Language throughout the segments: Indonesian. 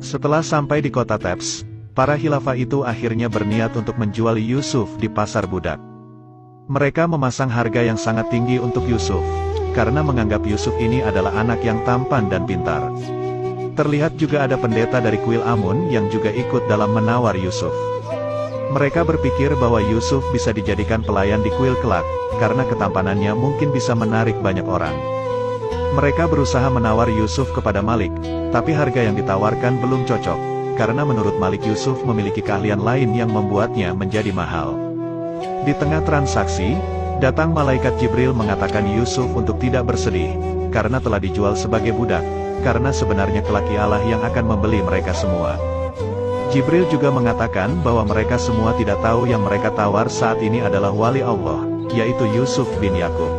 Setelah sampai di kota Thebes, para khilafah itu akhirnya berniat untuk menjual Yusuf di pasar budak. Mereka memasang harga yang sangat tinggi untuk Yusuf, karena menganggap Yusuf ini adalah anak yang tampan dan pintar. Terlihat juga ada pendeta dari kuil Amun yang juga ikut dalam menawar Yusuf. Mereka berpikir bahwa Yusuf bisa dijadikan pelayan di kuil kelak, karena ketampanannya mungkin bisa menarik banyak orang. Mereka berusaha menawar Yusuf kepada Malik, tapi harga yang ditawarkan belum cocok, karena menurut Malik Yusuf memiliki keahlian lain yang membuatnya menjadi mahal. Di tengah transaksi, datang malaikat Jibril mengatakan Yusuf untuk tidak bersedih, karena telah dijual sebagai budak, karena sebenarnya kelak Allah yang akan membeli mereka semua. Jibril juga mengatakan bahwa mereka semua tidak tahu yang mereka tawar saat ini adalah wali Allah, yaitu Yusuf bin Yakub.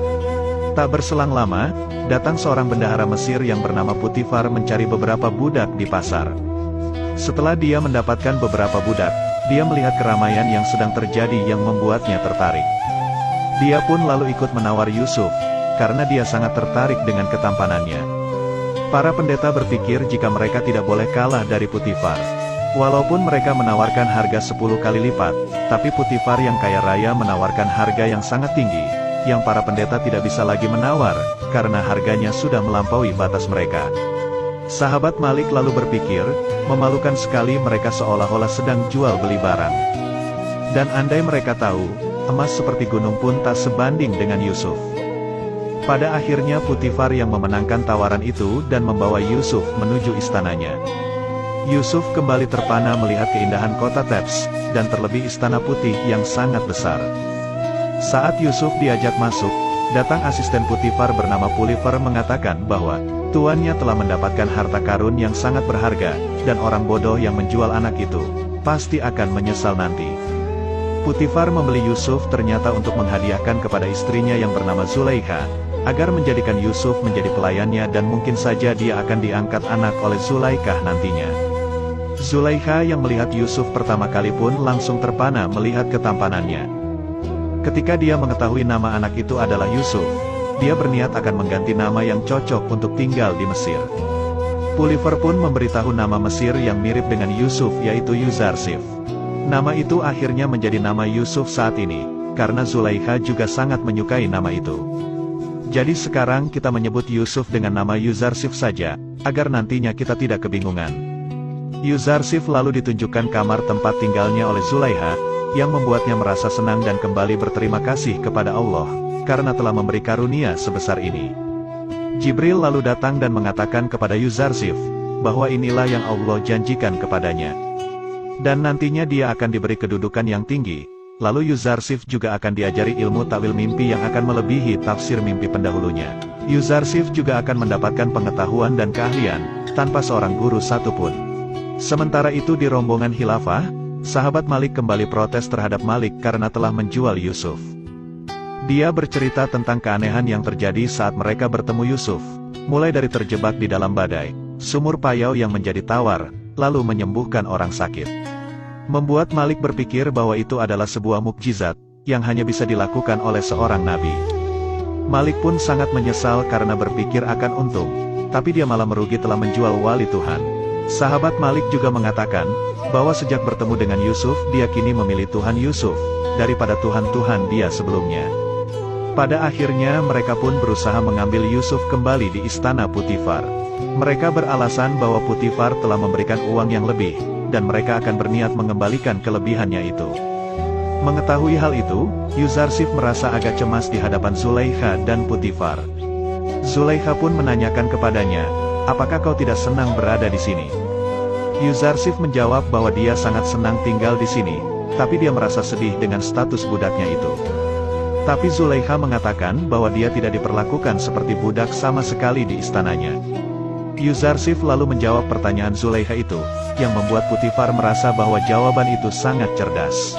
Tak berselang lama, datang seorang bendahara Mesir yang bernama Putifar mencari beberapa budak di pasar. Setelah dia mendapatkan beberapa budak, dia melihat keramaian yang sedang terjadi yang membuatnya tertarik. Dia pun lalu ikut menawar Yusuf, karena dia sangat tertarik dengan ketampanannya. Para pendeta berpikir jika mereka tidak boleh kalah dari Putifar. Walaupun mereka menawarkan harga 10 kali lipat, tapi Putifar yang kaya raya menawarkan harga yang sangat tinggi, yang para pendeta tidak bisa lagi menawar, karena harganya sudah melampaui batas mereka. Sahabat Malik lalu berpikir, memalukan sekali mereka seolah-olah sedang jual beli barang. Dan andai mereka tahu, emas seperti gunung pun tak sebanding dengan Yusuf. Pada akhirnya Putifar yang memenangkan tawaran itu dan membawa Yusuf menuju istananya. Yusuf kembali terpana melihat keindahan kota Thebes, dan terlebih istana putih yang sangat besar. Saat Yusuf diajak masuk, datang asisten Putifar bernama Pulifer mengatakan bahwa tuannya telah mendapatkan harta karun yang sangat berharga, dan orang bodoh yang menjual anak itu pasti akan menyesal nanti. Putifar membeli Yusuf ternyata untuk menghadiahkan kepada istrinya yang bernama Zulaikha, agar menjadikan Yusuf menjadi pelayannya dan mungkin saja dia akan diangkat anak oleh Zulaikha nantinya. Zulaikha yang melihat Yusuf pertama kali pun langsung terpana melihat ketampanannya. Ketika dia mengetahui nama anak itu adalah Yusuf, dia berniat akan mengganti nama yang cocok untuk tinggal di Mesir. Pulifer pun memberitahu nama Mesir yang mirip dengan Yusuf yaitu Yuzarsif. Nama itu akhirnya menjadi nama Yusuf saat ini, karena Zulaikha juga sangat menyukai nama itu. Jadi sekarang kita menyebut Yusuf dengan nama Yuzarsif saja, agar nantinya kita tidak kebingungan. Yuzarsif lalu ditunjukkan kamar tempat tinggalnya oleh Zulaikha, yang membuatnya merasa senang dan kembali berterima kasih kepada Allah, karena telah memberi karunia sebesar ini. Jibril lalu datang dan mengatakan kepada Yuzarsif, bahwa inilah yang Allah janjikan kepadanya. Dan nantinya dia akan diberi kedudukan yang tinggi, lalu Yuzarsif juga akan diajari ilmu takwil mimpi yang akan melebihi tafsir mimpi pendahulunya. Yuzarsif juga akan mendapatkan pengetahuan dan keahlian, tanpa seorang guru satupun. Sementara itu di rombongan khilafah, sahabat Malik kembali protes terhadap Malik karena telah menjual Yusuf. Dia bercerita tentang keanehan yang terjadi saat mereka bertemu Yusuf, mulai dari terjebak di dalam badai, sumur payau yang menjadi tawar, lalu menyembuhkan orang sakit. Membuat Malik berpikir bahwa itu adalah sebuah mukjizat, yang hanya bisa dilakukan oleh seorang nabi. Malik pun sangat menyesal karena berpikir akan untung, tapi dia malah merugi telah menjual wali Tuhan. Sahabat Malik juga mengatakan, bahwa sejak bertemu dengan Yusuf dia kini memilih Tuhan Yusuf, daripada Tuhan-Tuhan dia sebelumnya. Pada akhirnya mereka pun berusaha mengambil Yusuf kembali di istana Putifar. Mereka beralasan bahwa Putifar telah memberikan uang yang lebih, dan mereka akan berniat mengembalikan kelebihannya itu. Mengetahui hal itu, Yuzarsif merasa agak cemas di hadapan Zulaikha dan Putifar. Zulaikha pun menanyakan kepadanya, apakah kau tidak senang berada di sini? Yuzarsif menjawab bahwa dia sangat senang tinggal di sini, tapi dia merasa sedih dengan status budaknya itu. Tapi Zulaikha mengatakan bahwa dia tidak diperlakukan seperti budak sama sekali di istananya. Yuzarsif lalu menjawab pertanyaan Zulaikha itu, yang membuat Putifar merasa bahwa jawaban itu sangat cerdas.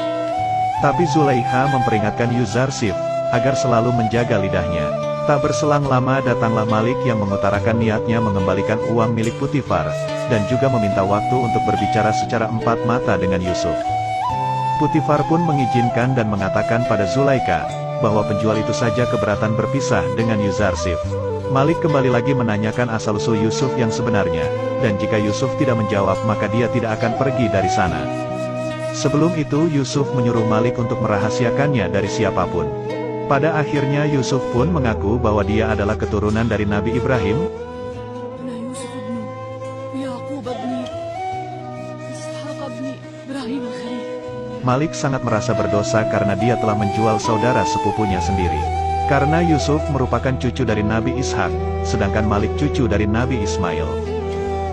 Tapi Zulaikha memperingatkan Yuzarsif, agar selalu menjaga lidahnya. Tak berselang lama datanglah Malik yang mengutarakan niatnya mengembalikan uang milik Putifar, dan juga meminta waktu untuk berbicara secara empat mata dengan Yusuf. Putifar pun mengizinkan dan mengatakan pada Zulaikha, bahwa penjual itu saja keberatan berpisah dengan Yuzarsif. Malik kembali lagi menanyakan asal-usul Yusuf yang sebenarnya, dan jika Yusuf tidak menjawab maka dia tidak akan pergi dari sana. Sebelum itu Yusuf menyuruh Malik untuk merahasiakannya dari siapapun. Pada akhirnya Yusuf pun mengaku bahwa dia adalah keturunan dari Nabi Ibrahim. Malik sangat merasa berdosa karena dia telah menjual saudara sepupunya sendiri. Karena Yusuf merupakan cucu dari Nabi Ishak, sedangkan Malik cucu dari Nabi Ismail.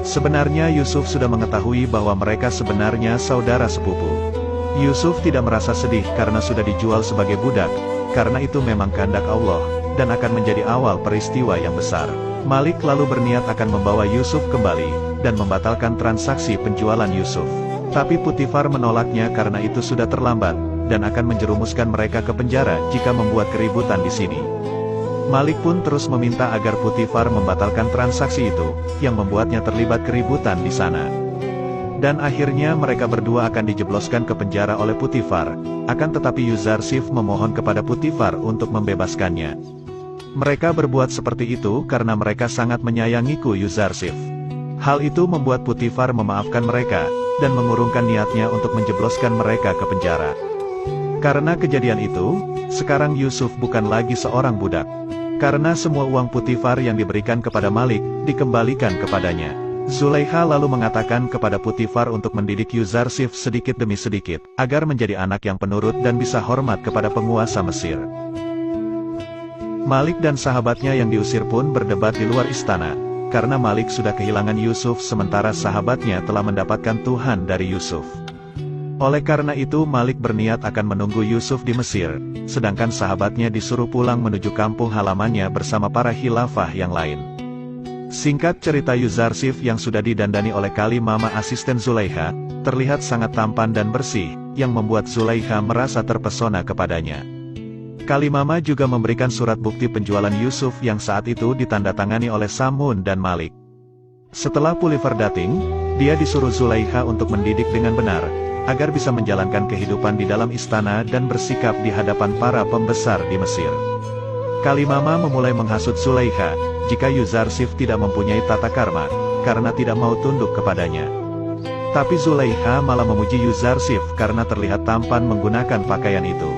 Sebenarnya Yusuf sudah mengetahui bahwa mereka sebenarnya saudara sepupu. Yusuf tidak merasa sedih karena sudah dijual sebagai budak, karena itu memang kehendak Allah, dan akan menjadi awal peristiwa yang besar. Malik lalu berniat akan membawa Yusuf kembali, dan membatalkan transaksi penjualan Yusuf. Tapi Putifar menolaknya karena itu sudah terlambat, dan akan menjerumuskan mereka ke penjara jika membuat keributan di sini. Malik pun terus meminta agar Putifar membatalkan transaksi itu, yang membuatnya terlibat keributan di sana. Dan akhirnya mereka berdua akan dijebloskan ke penjara oleh Putifar, akan tetapi Yuzarsif memohon kepada Putifar untuk membebaskannya. Mereka berbuat seperti itu karena mereka sangat menyayangiku Yuzarsif. Hal itu membuat Putifar memaafkan mereka, dan mengurungkan niatnya untuk menjebloskan mereka ke penjara. Karena kejadian itu, sekarang Yusuf bukan lagi seorang budak. Karena semua uang Putifar yang diberikan kepada Malik, dikembalikan kepadanya. Zulaikha lalu mengatakan kepada Putifar untuk mendidik Yuzarsif sedikit demi sedikit, agar menjadi anak yang penurut dan bisa hormat kepada penguasa Mesir. Malik dan sahabatnya yang diusir pun berdebat di luar istana, karena Malik sudah kehilangan Yusuf sementara sahabatnya telah mendapatkan Tuhan dari Yusuf. Oleh karena itu Malik berniat akan menunggu Yusuf di Mesir, sedangkan sahabatnya disuruh pulang menuju kampung halamannya bersama para khilafah yang lain. Singkat cerita Yuzarsif yang sudah didandani oleh Kali Mama asisten Zulaikha, terlihat sangat tampan dan bersih, yang membuat Zulaikha merasa terpesona kepadanya. Kali Mama juga memberikan surat bukti penjualan Yusuf yang saat itu ditandatangani oleh Samun dan Malik. Setelah Putifar dating, dia disuruh Zulaikha untuk mendidik dengan benar, agar bisa menjalankan kehidupan di dalam istana dan bersikap di hadapan para pembesar di Mesir. Kali Mama memulai menghasut Zulaikha, jika Yuzarsif tidak mempunyai tata karma, karena tidak mau tunduk kepadanya. Tapi Zulaikha malah memuji Yuzarsif karena terlihat tampan menggunakan pakaian itu.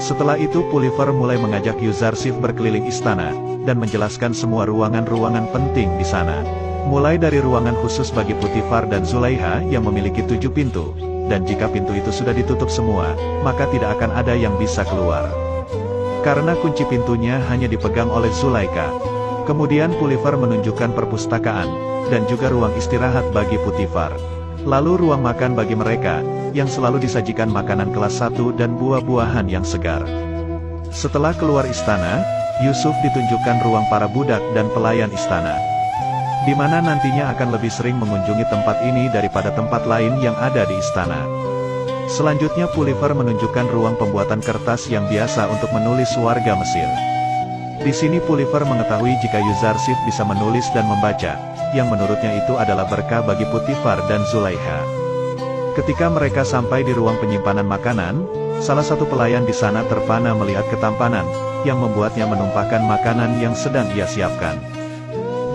Setelah itu Putifar mulai mengajak Yuzarsif berkeliling istana, dan menjelaskan semua ruangan-ruangan penting di sana. Mulai dari ruangan khusus bagi Putifar dan Zulaikha yang memiliki 7 pintu, dan jika pintu itu sudah ditutup semua, maka tidak akan ada yang bisa keluar. Karena kunci pintunya hanya dipegang oleh Zulaikha. Kemudian Putifar menunjukkan perpustakaan, dan juga ruang istirahat bagi Putifar. Lalu ruang makan bagi mereka, yang selalu disajikan makanan kelas 1 dan buah-buahan yang segar. Setelah keluar istana, Yusuf ditunjukkan ruang para budak dan pelayan istana, di mana nantinya akan lebih sering mengunjungi tempat ini daripada tempat lain yang ada di istana. Selanjutnya Putifar menunjukkan ruang pembuatan kertas yang biasa untuk menulis warga Mesir. Di sini Putifar mengetahui jika Yuzarsif bisa menulis dan membaca, yang menurutnya itu adalah berkah bagi Putifar dan Zulaikha. Ketika mereka sampai di ruang penyimpanan makanan, salah satu pelayan di sana terpana melihat ketampanan, yang membuatnya menumpahkan makanan yang sedang ia siapkan.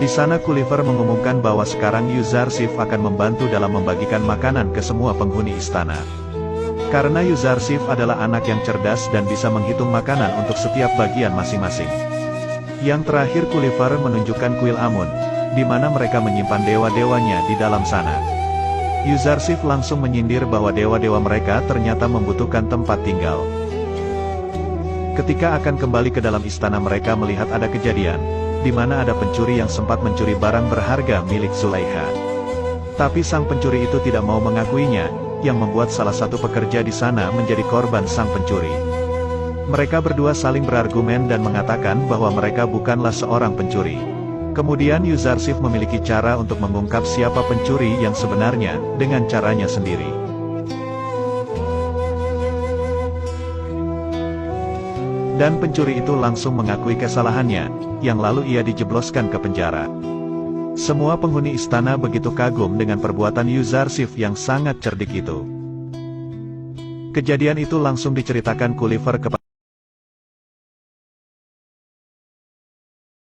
Di sana Putifar mengumumkan bahwa sekarang Yuzarsif akan membantu dalam membagikan makanan ke semua penghuni istana. Karena Yuzarsif adalah anak yang cerdas dan bisa menghitung makanan untuk setiap bagian masing-masing. Yang terakhir Putifar menunjukkan kuil Amun, di mana mereka menyimpan dewa-dewanya di dalam sana. Yuzarsif langsung menyindir bahwa dewa-dewa mereka ternyata membutuhkan tempat tinggal. Ketika akan kembali ke dalam istana mereka melihat ada kejadian, di mana ada pencuri yang sempat mencuri barang berharga milik Zulaikha. Tapi sang pencuri itu tidak mau mengakuinya, yang membuat salah satu pekerja di sana menjadi korban sang pencuri. Mereka berdua saling berargumen dan mengatakan bahwa mereka bukanlah seorang pencuri. Kemudian Yuzarsif memiliki cara untuk mengungkap siapa pencuri yang sebenarnya, dengan caranya sendiri. Dan pencuri itu langsung mengakui kesalahannya, yang lalu ia dijebloskan ke penjara. Semua penghuni istana begitu kagum dengan perbuatan Yuzarsif yang sangat cerdik itu. Kejadian itu langsung diceritakan Putifar kepada